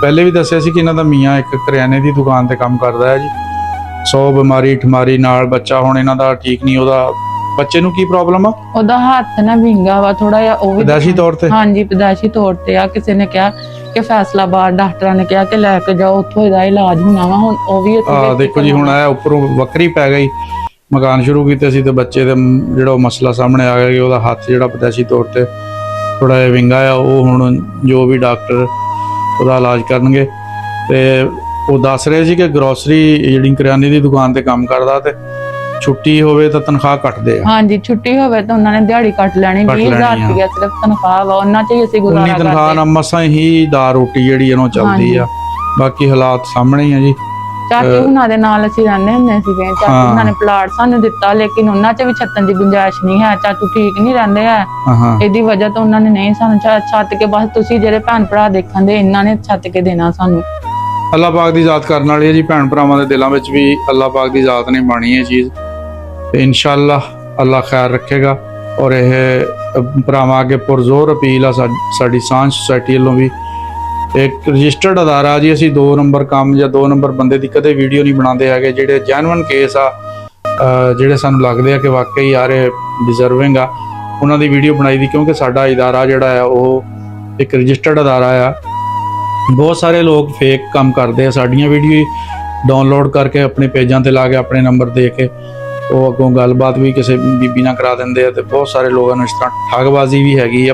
ਪਹਿਲੇ ਵੀ ਦੱਸਿਆ ਸੀ ਕਿ ਇਹਨਾਂ ਦਾ ਮੀਆਂ ਇੱਕ ਕਰਿਆਨੇ ਦੀ ਦੁਕਾਨ ਤੇ ਕੰਮ ਕਰਦਾ ਹੈ ਜੀ। 100 ਬਿਮਾਰੀ ਠਮਾਰੀ ਨਾਲ ਬੱਚਾ ਹੁਣ ਇਹਨਾਂ ਦਾ ਠੀਕ ਨਹੀਂ। ਉਹਦਾ ਬੱਚੇ ਨੂੰ ਕੀ ਪ੍ਰੋਬਲਮ ਆ? ਉਹਦਾ ਹੱਥ ਨਾ ਵਿੰਗਾ ਵਾ ਥੋੜਾ ਜਿਹਾ, ਉਹ ਵੀ ਪੈਦਾਇਸ਼ੀ ਤੌਰ ਤੇ? ਹਾਂਜੀ ਪੈਦਾਇਸ਼ੀ ਤੌਰ ਤੇ ਆ। ਕਿਸੇ ਨੇ ਕਿਹਾ ਕਿ ਫੈਸਲਾਬਾਦ ਡਾਕਟਰਾਂ ਨੇ ਕਿਹਾ ਕਿ ਲੈ ਕੇ ਜਾਓ, ਉੱਥੋਂ ਇਹਦਾ ਇਲਾਜ ਹੋਣਾ ਵਾ। ਹੁਣ ਉਹ ਵੀ ਦੇਖੋ ਜੀ, ਹੁਣ ਇਹ ਉੱਪਰੋਂ ਵੱਖਰੀ ਪੈ ਗਈ। ਮਕਾਨ ਸ਼ੁਰੂ ਕੀਤੇ ਸੀ ਤੇ ਬੱਚੇ ਦਾ ਜਿਹੜਾ ਮਸਲਾ ਸਾਹਮਣੇ ਆ ਗਿਆ ਕਿ ਉਹਦਾ ਹੱਥ ਜਿਹੜਾ ਪੈਦਾਇਸ਼ੀ ਤੌਰ ਤੇ ਥੋੜਾ ਜਿਹਾ ਵਿੰਗਾ ਆ। ਉਹ ਹੁਣ ਜੋ ਵੀ ਡਾਕਟਰ ਉਹਦਾ ਇਲਾਜ ਕਰਨਗੇ। ਤੇ ਉਹ ਦੱਸ ਰਹੇ ਸੀ ਕਿ ਗਰੋਸਰੀ ਜਿਹੜੀ ਕਰਿਆਨੇ ਦੀ ਦੁਕਾਨ ਤੇ ਕੰਮ ਕਰਦਾ ਤੇ ਛੁੱਟੀ ਹੋਵੇ ਤਾਂ ਤਨਖਾਹ ਕੱਟਦੇ ਆ। ਹਾਂਜੀ ਛੁੱਟੀ ਹੋਵੇ ਤਾਂ ਉਹਨਾਂ ਨੇ ਦਿਹਾੜੀ ਕੱਟ ਲੈਣੀ। 20,000 ਰੁਪਇਆ ਸਿਰਫ ਤਨਖਾਹ ਵਾ, ਉਹਨਾਂ ਚ ਹੀ ਅਸੀਂ ਗੁਜ਼ਾਰਾ ਕਰਦੇ। ਤਨਖਾਹ ਨਾਲ ਮਸਾਂ ਹੀ ਦਾਲ ਰੋਟੀ ਜਿਹੜੀ ਇਹਨੂੰ ਚੱਲਦੀ ਆ। ਬਾਕੀ ਹਾਲਾਤ ਸਾਹਮਣੇ ਹੀ ਆ ਜੀ। ਚਾਚੀ ਉਹਨਾਂ ਦੇ ਨਾਲ ਅਸੀਂ ਰਹਿੰਦੇ ਹੁੰਦੇ ਸੀਗੇ। ਚਾਚੀ ਉਹਨਾਂ ਨੇ ਪਲਾਟ ਸਾਨੂੰ ਦਿੱਤਾ, ਲੇਕਿਨ ਉਹਨਾਂ ਚ ਵੀ ਛੱਤਣ ਦੀ ਗੁੰਜਾਇਸ਼ ਨਹੀਂ ਹੈ। ਚਾਚੂ ਠੀਕ ਨਹੀਂ ਰਹਿੰਦੇ ਹੈ, ਇਹਦੀ ਵਜ੍ਹਾ ਤੋਂ ਉਹਨਾਂ ਨੇ ਨਹੀਂ ਸਾਨੂੰ ਛੱਤ ਕੇ, ਬਸ ਤੁਸੀਂ ਜਿਹੜੇ ਭੈਣ ਭਰਾ ਦੇਖਣ ਦੇ, ਇਹਨਾਂ ਨੇ ਛੱਤ ਕੇ ਦੇਣਾ ਸਾਨੂੰ। ਅੱਲਾਹ ਪਾਕ ਦੀ ਜ਼ਾਤ ਕਰਨ ਵਾਲੀ ਹੈ ਜੀ। ਭੈਣ ਭਰਾਵਾਂ ਦੇ ਦਿਲਾਂ ਵਿੱਚ ਵੀ ਅੱਲਾਹ ਪਾਕ ਦੀ ਜ਼ਾਤ ਨੇ ਬਾਣੀ ਹੈ ਚੀਜ਼, ਤੇ ਇਨਸ਼ਾਅੱਲਾ ਅੱਲਾਹ ਖੈਰ ਰੱਖੇਗਾ। ਔਰ ਇਹ ਭਰਾਵਾਂ ਅੱਗੇ ਪੁਰਜ਼ੋਰ ਅਪੀਲ ਆ ਸਾਡੀ ਸਾਂਝ ਸੁਸਾਇਟੀ ਵੱਲੋਂ ਵੀ। ਇੱਕ ਰਜਿਸਟਰਡ ਅਦਾਰਾ ਜੀ। ਅਸੀਂ 2 ਨੰਬਰ ਕੰਮ ਜਾਂ 2 ਨੰਬਰ ਬੰਦੇ ਦੀ ਕਦੇ ਵੀਡੀਓ ਨਹੀਂ ਬਣਾਉਂਦੇ ਹੈਗੇ। ਜਿਹੜੇ ਜੈਨੂਇਨ ਕੇਸ ਆ, ਜਿਹੜੇ ਸਾਨੂੰ ਲੱਗਦੇ ਆ ਕਿ ਵਾਕਈ ਯਾਰ ਇਹ ਡਿਜ਼ਰਵਿੰਗ ਆ, ਉਹਨਾਂ ਦੀ ਵੀਡੀਓ ਬਣਾਈ ਦੀ। ਕਿਉਂਕਿ ਸਾਡਾ ਇਦਾਰਾ ਜਿਹੜਾ ਆ ਉਹ ਇੱਕ ਰਜਿਸਟਰਡ ਅਦਾਰਾ ਆ। ਬਹੁਤ ਸਾਰੇ ਲੋਕ ਫੇਕ ਕੰਮ ਕਰਦੇ ਆ। ਸਾਡੀਆਂ ਵੀਡੀਓ ਡਾਊਨਲੋਡ ਕਰਕੇ ਆਪਣੇ ਪੇਜਾਂ ਤੇ ਲਾ ਕੇ ਆਪਣੇ ਨੰਬਰ ਦੇ ਕੇ ਉਹ ਅੱਗੋਂ ਗੱਲਬਾਤ ਵੀ ਕਿਸੇ ਬੀਬੀ ਨਾਲ ਕਰਾ ਦਿੰਦੇ ਆ। ਤੇ ਬਹੁਤ ਸਾਰੇ ਲੋਕਾਂ ਨੂੰ ਇਸ ਤਰ੍ਹਾਂ ਠੱਗਬਾਜ਼ੀ ਵੀ ਹੈਗੀ ਆ।